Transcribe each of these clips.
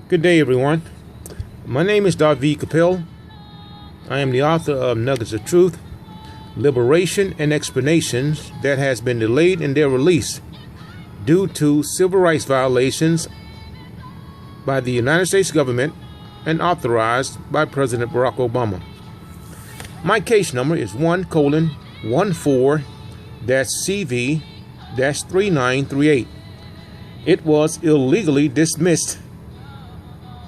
Good day, everyone. My name is David Capel. I am the author of Nuggets of Truth, Liberation and Explanations that has been delayed in their release due to civil rights violations by the United States government and authorized by President Barack Obama. My case number is 1:14-CV-3938. It was illegally dismissed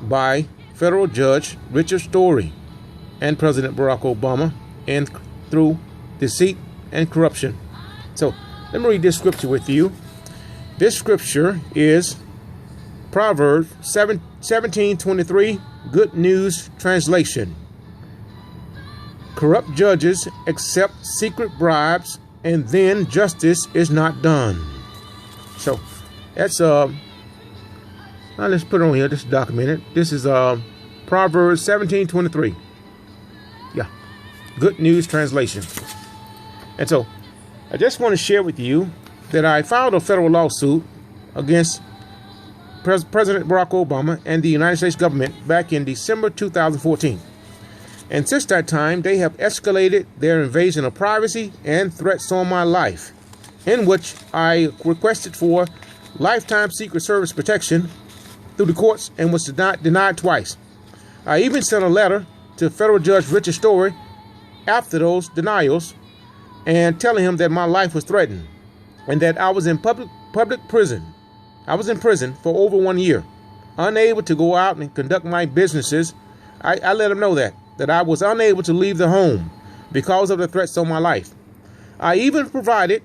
by federal judge Richard Story and President Barack Obama, and through deceit and corruption. So let me read this scripture with you. This scripture is Proverbs 17:23, Good News Translation. Corrupt judges accept secret bribes, and then justice is not done. So that's now let's put it on here. This is documented. This is Proverbs 17:23. Yeah, Good News Translation. And so I just want to share with you that I filed a federal lawsuit against President Barack Obama and the United States government back in December 2014. And since that time, they have escalated their invasion of privacy and threats on my life, in which I requested for lifetime Secret Service protection through the courts and was denied twice. I even sent a letter to federal judge Richard Story after those denials and telling him that my life was threatened and that I was in public prison. I was in prison for over 1 year, unable to go out and conduct my businesses. I let him know that I was unable to leave the home because of the threats on my life. I even provided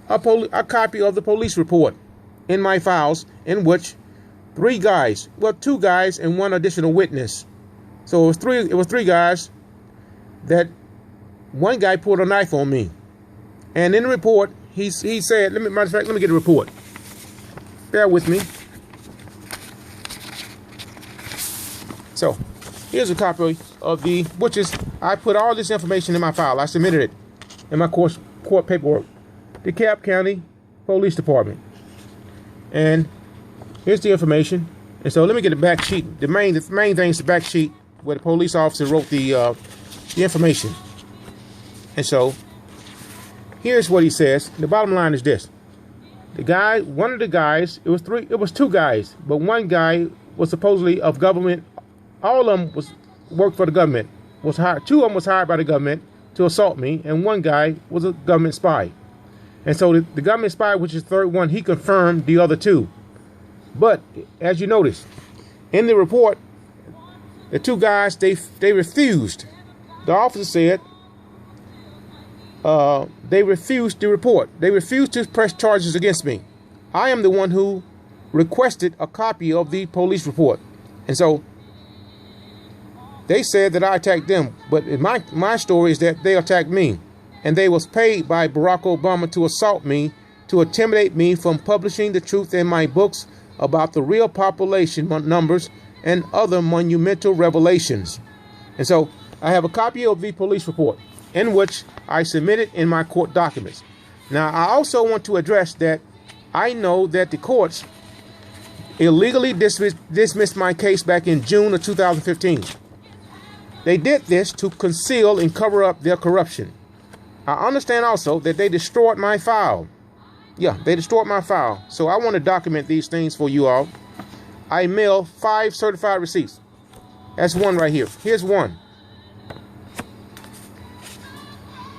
a copy of the police report in my files, in which two guys and one additional witness. So it was three guys that one guy pulled a knife on me. And in the report, he said, let me get the report. Bear with me. So here's a copy of I put all this information in my file. I submitted it in my court paperwork. DeKalb County Police Department. And here's the information. And so let me get the back sheet. The main thing is the back sheet where the police officer wrote the information. And so here's what he says. The bottom line is this. One of the guys, it was two guys, but one guy was supposedly of government. All of them worked for the government. Two of them was hired by the government to assault me, and one guy was a government spy. And so the government spy, which is the third one, he confirmed the other two. But as you notice, in the report, the two guys, they refused. The officer said they refused to report. They refused to press charges against me. I am the one who requested a copy of the police report. And so they said that I attacked them. But my story is that they attacked me. And they was paid by Barack Obama to assault me, to intimidate me from publishing the truth in my books about the real population numbers and other monumental revelations. And so I have a copy of the police report in which I submitted in my court documents. Now, I also want to address that I know that the courts illegally dismissed my case back in June of 2015. They did this to conceal and cover up their corruption. I understand also that they destroyed my file. Yeah, they destroyed my file. So I want to document these things for you all. I mailed 5 certified receipts. That's one right here. Here's one.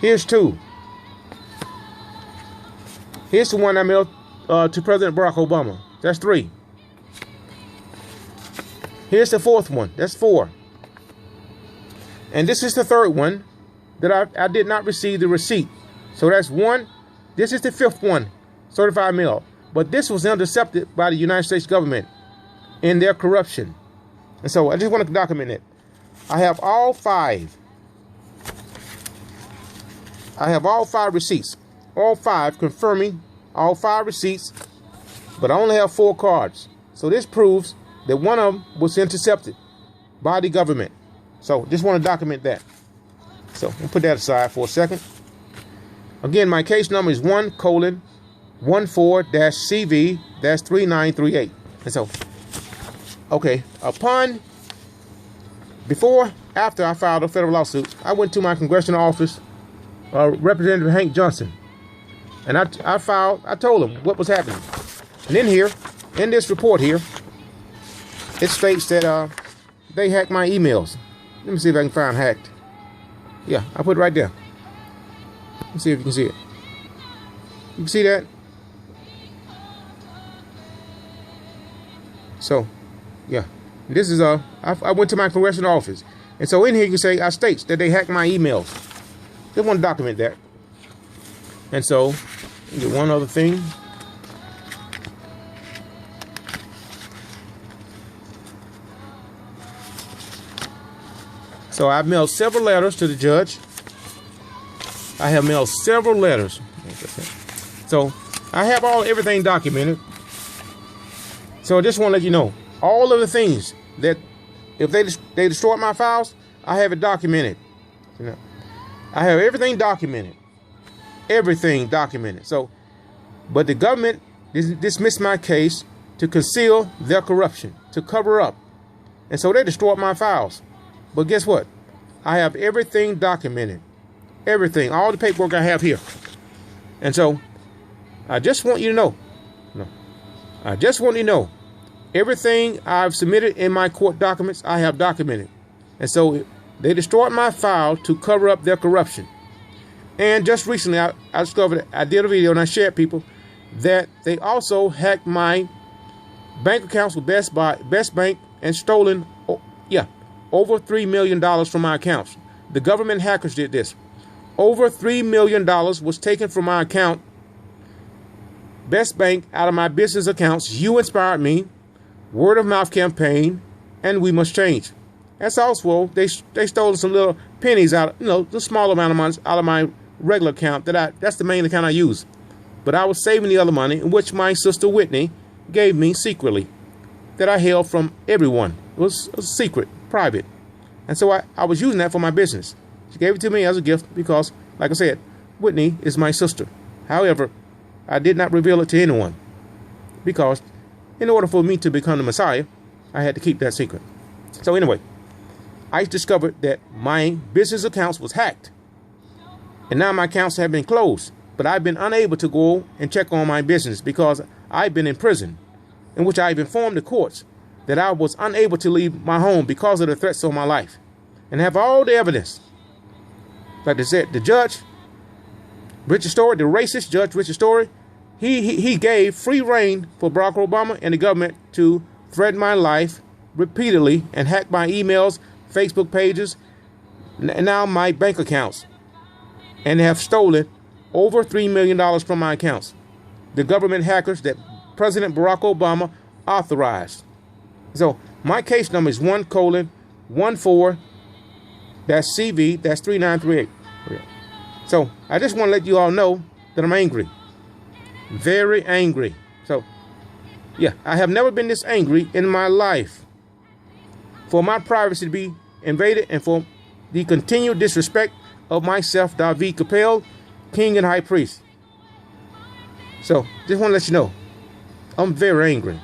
Here's 2. Here's the one I mailed to President Barack Obama. That's 3. Here's the 4th one. That's 4. And this is the 3rd one that I did not receive the receipt. So that's 1. This is the 5th one, certified mail. But this was intercepted by the United States government in their corruption. And so I just want to document it. I have all 5. I have all 5 receipts. All 5 confirming all 5 receipts. But I only have 4 cards. So this proves that one of them was intercepted by the government. So just want to document that. So we'll put that aside for a second. Again, my case number is 1:14-CV-3938. And so Okay, after I filed a federal lawsuit, I went to my congressional office, Representative Hank Johnson, and I told him what was happening. And in this report here, it states that they hacked my emails. Let me see if I can find hacked. Yeah, I put it right there. Let's see if you can see it. You can see that? So, yeah. This is I went to my congressional office. And so in here you can say I states that they hacked my emails. They want to document that. And so, get one other thing. So I've mailed several letters to the judge. I have mailed several letters. So I have everything documented. So I just want to let you know all of the things that if they destroy my files, I have it documented. You know, I have everything documented. Everything documented. So, but the government dismissed my case to conceal their corruption, to cover up. And so they destroyed my files. But guess what? I have everything documented. Everything. All the paperwork I have here. And so I just want you to know. I just want you to know. Everything I've submitted in my court documents, I have documented. And so they destroyed my file to cover up their corruption. And just recently, I discovered, I did a video and I shared people that they also hacked my bank accounts with Best Bank and stolen, over $3 million from my accounts. The government hackers did this. Over $3 million was taken from my account, Best Bank, out of my business accounts. You Inspired Me, Word of Mouth Campaign, and We Must Change. That's also, they stole some little pennies out, the small amount of money out of my regular account. That's the main account I use. But I was saving the other money, in which my sister Whitney gave me secretly, that I held from everyone. It was secret, private. And so I was using that for my business. She gave it to me as a gift because, like I said, Whitney is my sister. However, I did not reveal it to anyone because in order for me to become the Messiah, I had to keep that secret. So anyway, I discovered that my business accounts was hacked. And now my accounts have been closed. But I've been unable to go and check on my business because I've been in prison, in which I've informed the courts that I was unable to leave my home because of the threats on my life. And have all the evidence. Like I said, the judge, Richard Story, the racist judge Richard Story, he gave free reign for Barack Obama and the government to threaten my life repeatedly and hack my emails, Facebook pages, and now my bank accounts, and have stolen over $3 million from my accounts. The government hackers that President Barack Obama authorized. So my case number is 1:14-CV, that's 3938. So I just want to let you all know that I'm angry. Very angry. So, yeah, I have never been this angry in my life. For my privacy to be invaded and for the continued disrespect of myself, David Capel, King and High Priest. So, just want to let you know, I'm very angry.